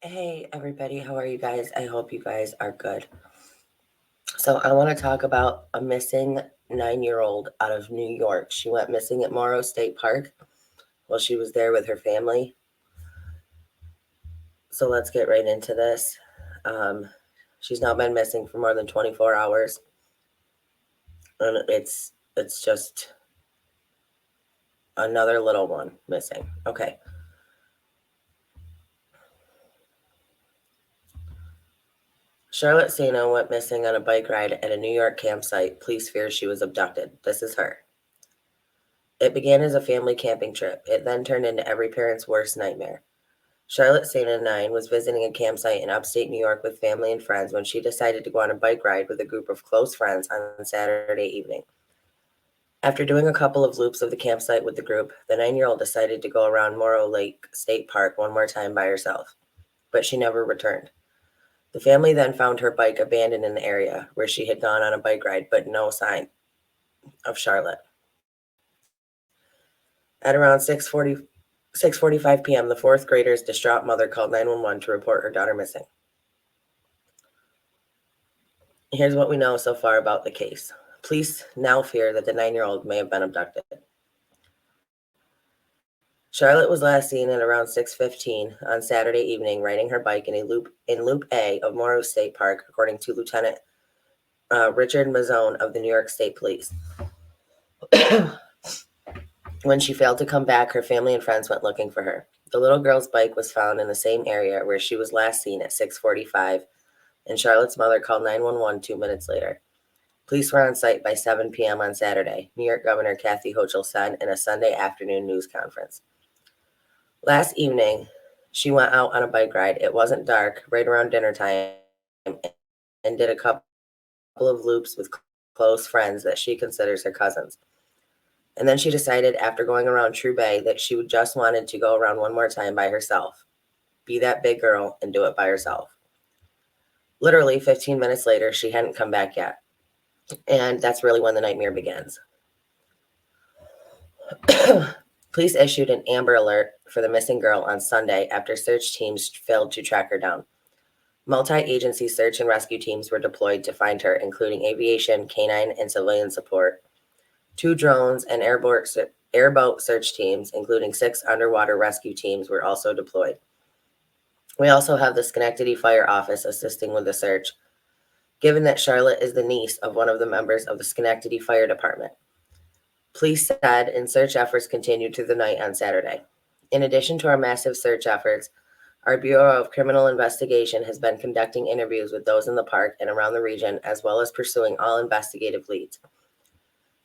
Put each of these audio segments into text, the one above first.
Hey, everybody, how are you guys? I hope you guys are good. So, I want to talk about a missing 9-year-old out of New York. She went missing at Morrow State Park while she was there with her family. So, let's get right into this. Um, she's now been missing for more than 24 hours, and it's just another little one missing. Okay. Charlotte Sena went missing on a bike ride at a New York campsite. Police fear she was abducted. This is her. It began as a family camping trip. It then turned into every parent's worst nightmare. Charlotte Sena, 9, was visiting a campsite in upstate New York with family and friends when she decided to go on a bike ride with a group of close friends on Saturday evening. After doing a couple of loops of the campsite with the group, the 9-year-old decided to go around Morrow Lake State Park one more time by herself, but she never returned. The family then found her bike abandoned in the area where she had gone on a bike ride, but no sign of Charlotte. At around 6:45 p.m., the fourth grader's distraught mother called 911 to report her daughter missing. Here's what we know so far about the case. Police now fear that the 9-year-old may have been abducted. Charlotte was last seen at around 6:15 on Saturday evening riding her bike in Loop A of Morrow State Park, according to Lieutenant Richard Mazzone of the New York State Police. When she failed to come back, her family and friends went looking for her. The little girl's bike was found in the same area where she was last seen at 6:45, and Charlotte's mother called 911 2 minutes later. Police were on site by 7 p.m. on Saturday, New York Governor Kathy Hochul said in a Sunday afternoon news conference. Last evening, she went out on a bike ride. It wasn't dark, right around dinner time, and did a couple of loops with close friends that she considers her cousins. And then she decided, after going around True Bay, that she would just wanted to go around one more time by herself, be that big girl, and do it by herself. Literally 15 minutes later, she hadn't come back yet. And that's really when the nightmare begins. Police issued an Amber Alert for the missing girl on Sunday after search teams failed to track her down. Multi-agency search and rescue teams were deployed to find her, including aviation, canine, and civilian support. 2 drones and airboat search teams, including 6 underwater rescue teams, were also deployed. We also have the Schenectady Fire Office assisting with the search, given that Charlotte is the niece of one of the members of the Schenectady Fire Department. Police said, and search efforts continued through the night on Saturday. In addition to our massive search efforts, our Bureau of Criminal Investigation has been conducting interviews with those in the park and around the region, as well as pursuing all investigative leads.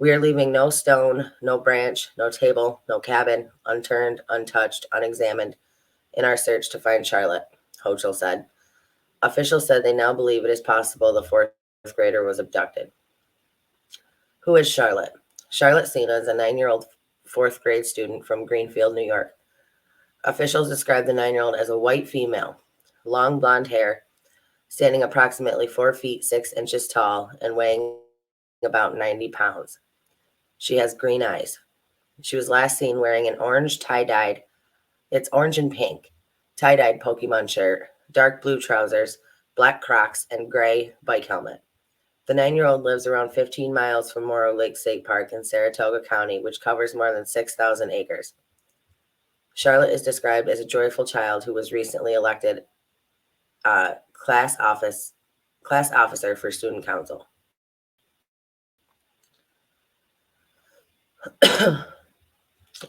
We are leaving no stone, no branch, no table, no cabin, unturned, untouched, unexamined in our search to find Charlotte, Hochul said. Officials said they now believe it is possible the fourth grader was abducted. Who is Charlotte? Charlotte Sena is a 9-year-old fourth grade student from Greenfield, New York. Officials described the 9-year-old as a white female, long blonde hair, standing approximately 4 feet 6 inches tall and weighing about 90 pounds. She has green eyes. She was last seen wearing an orange tie-dyed, it's orange and pink, tie-dyed Pokemon shirt, dark blue trousers, black Crocs, and gray bike helmet. The 9-year-old lives around 15 miles from Morrow Lake State Park in Saratoga County, which covers more than 6,000 acres. Charlotte is described as a joyful child who was recently elected class officer for student council.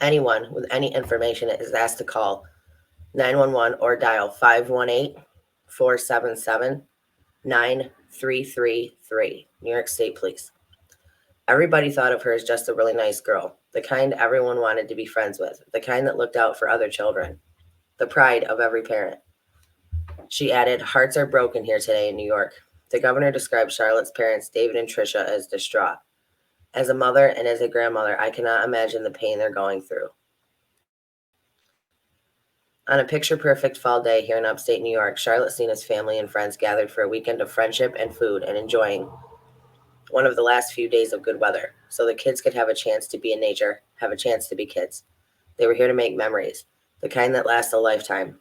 Anyone with any information is asked to call 911 or dial 518-477-9333, New York State Police. Everybody thought of her as just a really nice girl, the kind everyone wanted to be friends with, the kind that looked out for other children, the pride of every parent. She added, hearts are broken here today in New York. The governor described Charlotte's parents, David and Tricia, as distraught. As a mother and as a grandmother, I cannot imagine the pain they're going through. On a picture-perfect fall day here in upstate New York, Charlotte Sena's family and friends gathered for a weekend of friendship and food and enjoying one of the last few days of good weather, so the kids could have a chance to be in nature, have a chance to be kids. They were here to make memories, the kind that last a lifetime.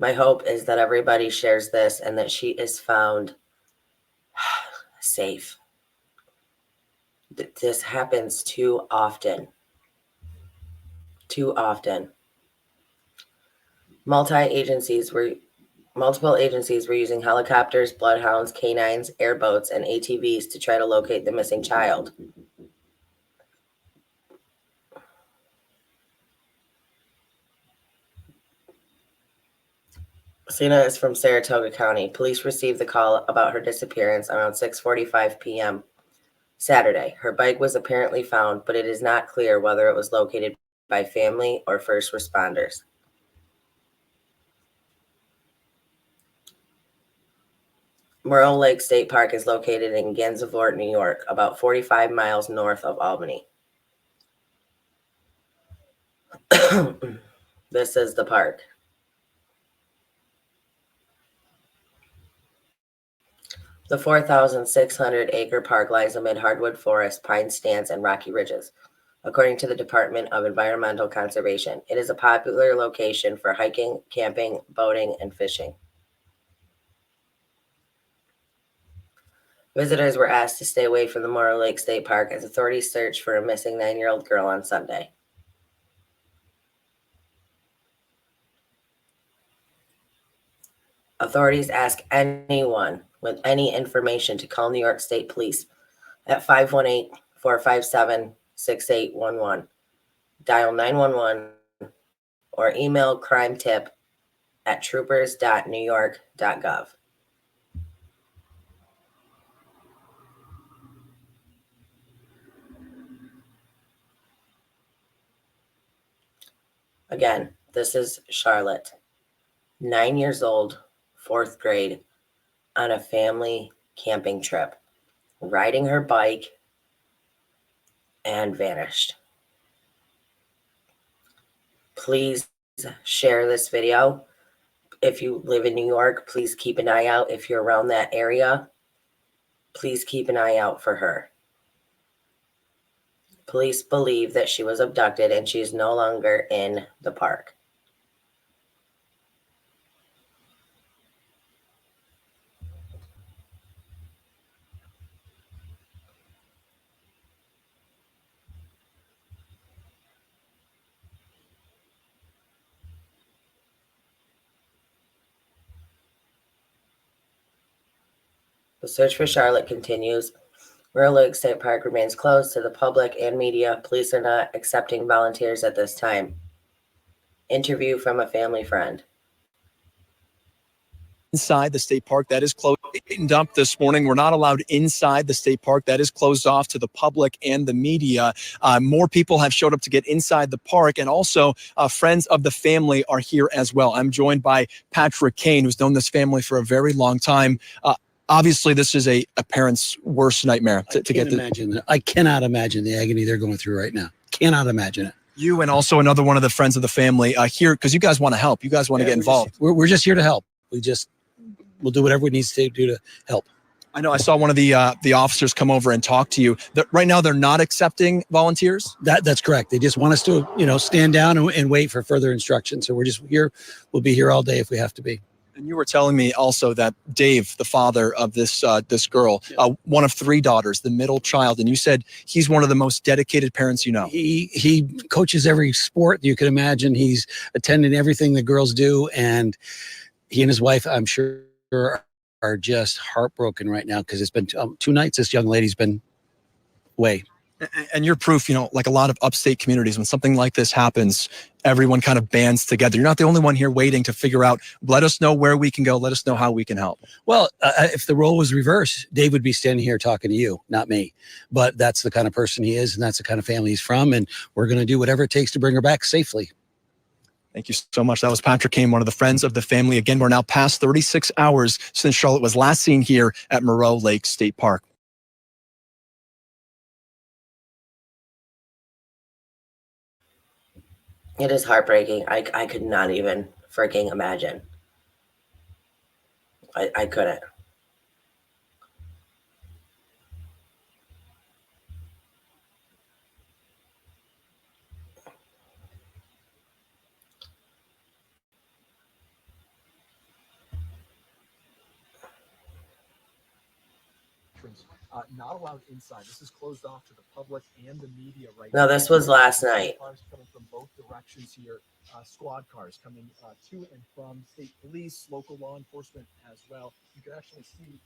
My hope is that everybody shares this and that she is found safe. This happens too often. Too often. Multiple agencies were using helicopters, bloodhounds, canines, airboats, and ATVs to try to locate the missing child. Sena is from Saratoga County. Police received the call about her disappearance around 6:45 p.m. Saturday. Her bike was apparently found, but it is not clear whether it was located by family or first responders. Morrow Lake State Park is located in Gansevoort, New York, about 45 miles north of Albany. This is the park. The 4,600-acre park lies amid hardwood forest, pine stands, and rocky ridges. According to the Department of Environmental Conservation, it is a popular location for hiking, camping, boating, and fishing. Visitors were asked to stay away from the Morrow Lake State Park as authorities searched for a missing 9-year-old girl on Sunday. Authorities ask anyone with any information to call New York State Police at 518-457-6811, dial 911, or email crimetip@troopers.newyork.gov. Again, this is Charlotte, 9 years old, 4th grade, on a family camping trip, riding her bike, and vanished. Please share this video. If you live in New York, please keep an eye out. If you're around that area, please keep an eye out for her. Police believe that she was abducted and she is no longer in the park. The search for Charlotte continues. Morrow Lake State Park remains closed to the public and media. Police are not accepting volunteers at this time. Interview from a family friend. Inside the state park that is closed, tightened up this morning. We're not allowed inside the state park. That is closed off to the public and the media. More people have showed up to get inside the park, and also friends of the family are here as well. I'm joined by Patrick Kane, who's known this family for a very long time. Obviously, this is a parent's worst nightmare to get to. I cannot imagine the agony they're going through right now. Cannot imagine it. You and also another one of the friends of the family here because you guys want to help. You guys want to get involved. We're just here to help. We'll do whatever we need to do to help. I know I saw one of the officers come over and talk to you. Right now, they're not accepting volunteers? That's correct. They just want us to, stand down and wait for further instructions. So we're just here. We'll be here all day if we have to be. And you were telling me also that Dave, the father of this girl, one of 3 daughters, the middle child, and you said he's one of the most dedicated parents you know. He coaches every sport you can imagine. He's attending everything the girls do, and he and his wife, I'm sure, are just heartbroken right now because it's been 2 nights this young lady's been away. And you're proof, like a lot of upstate communities, when something like this happens, everyone kind of bands together. You're not the only one here waiting to figure out, let us know where we can go. Let us know how we can help. Well, if the role was reversed, Dave would be standing here talking to you, not me. But that's the kind of person he is, and that's the kind of family he's from. And we're going to do whatever it takes to bring her back safely. Thank you so much. That was Patrick Kane, one of the friends of the family. Again, we're now past 36 hours since Charlotte was last seen here at Morrow Lake State Park. It is heartbreaking. I could not even freaking imagine. I couldn't. restrooms not allowed inside. This is closed off to the public and the media right No, now. this was last night. Cars coming from both directions here. Squad cars coming to and from state police, local law enforcement as well. You can actually see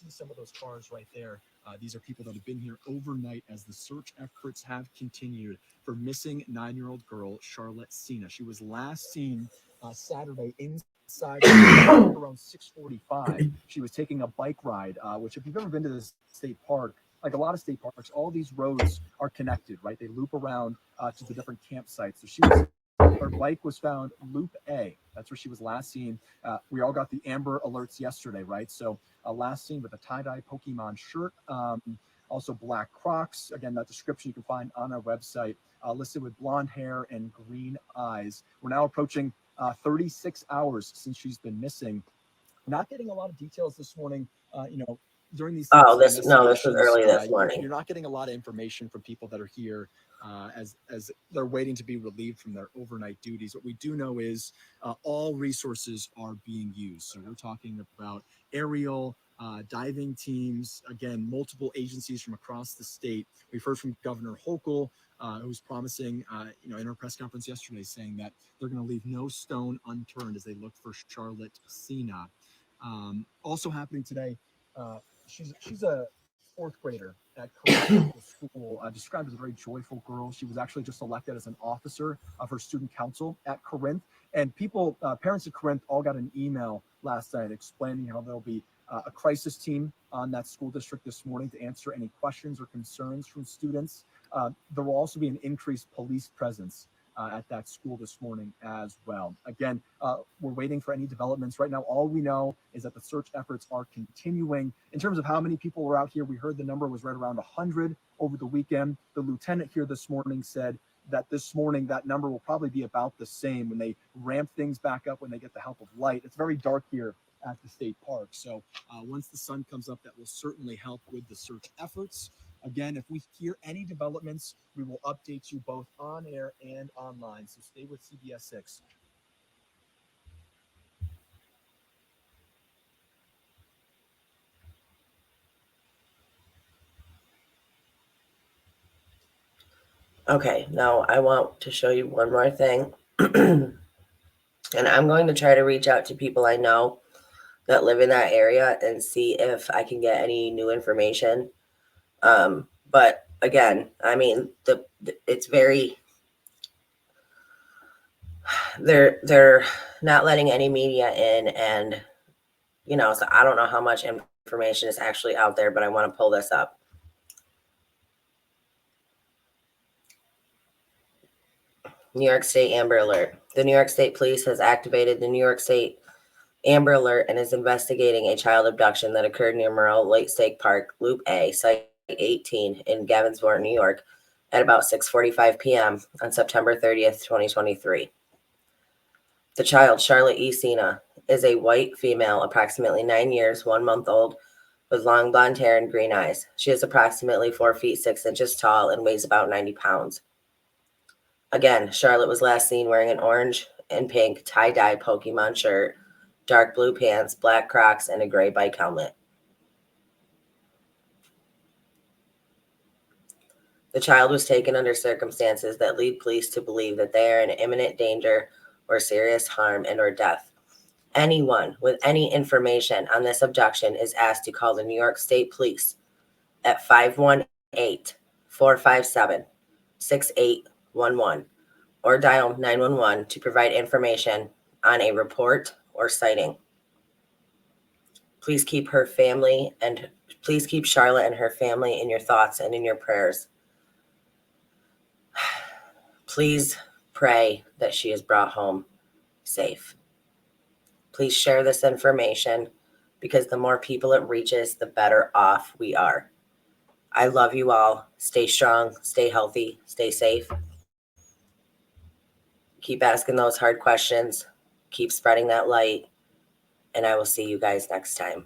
some of those cars right there. These are people that have been here overnight as the search efforts have continued for missing 9-year-old girl Charlotte Sena. She was last seen Saturday inside around 6:45. She was taking a bike ride, which if you've ever been to this state park, like a lot of state parks, all these roads are connected, right? They loop around to the different campsites. So her bike was found Loop A. That's where she was last seen. We all got the Amber alerts yesterday, right? So last seen with a tie-dye Pokemon shirt, also black Crocs. Again, that description you can find on our website, listed with blonde hair and green eyes. We're now approaching 36 hours since she's been missing. Not getting a lot of details this morning, during these This was early this morning. You're not getting a lot of information from people that are here as they're waiting to be relieved from their overnight duties. What we do know is all resources are being used. So we're talking about aerial diving teams, again, multiple agencies from across the state. We've heard from Governor Hochul, who's promising, in her press conference yesterday, saying that they're going to leave no stone unturned as they look for Charlotte Sena. Also happening today, she's a fourth grader at Corinth School, described as a very joyful girl. She was actually just elected as an officer of her student council at Corinth. And people, parents at Corinth all got an email last night explaining how there'll be a crisis team on that school district this morning to answer any questions or concerns from students. There will also be an increased police presence at that school this morning as well. Again, we're waiting for any developments. Right now, all we know is that the search efforts are continuing. In terms of how many people were out here, we heard the number was right around 100 over the weekend. The lieutenant here this morning said that this morning that number will probably be about the same when they ramp things back up, when they get the help of light. It's very dark here at the state park. So once the sun comes up, that will certainly help with the search efforts. Again, if we hear any developments, we will update you both on air and online. So stay with CBS 6. Okay, now I want to show you one more thing. And I'm going to try to reach out to people I know that live in that area and see if I can get any new information. But again, I mean, it's very, they're not letting any media in, and so I don't know how much information is actually out there, but I want to pull this up. New York State Amber Alert. The New York State Police has activated the New York State Amber Alert and is investigating a child abduction that occurred near Merle Lake State Park, Loop A, Site 18 in Gainsborough, New York, at about 6:45 p.m. on September 30th, 2023. The child, Charlotte E. Sena, is a white female, approximately 9 years, 1 month old, with long blonde hair and green eyes. She is approximately 4 feet 6 inches tall and weighs about 90 pounds. Again, Charlotte was last seen wearing an orange and pink tie-dye Pokemon shirt, dark blue pants, black Crocs, and a gray bike helmet. The child was taken under circumstances that lead police to believe that they are in imminent danger or serious harm and or death. Anyone with any information on this abduction is asked to call the New York State Police at 518-457-6811 or dial 911 to provide information on a report or sighting. Please keep Charlotte and her family in your thoughts and in your prayers. Please pray that she is brought home safe. Please share this information, because the more people it reaches, the better off we are. I love you all. Stay strong, stay healthy, stay safe. Keep asking those hard questions. Keep spreading that light. And I will see you guys next time.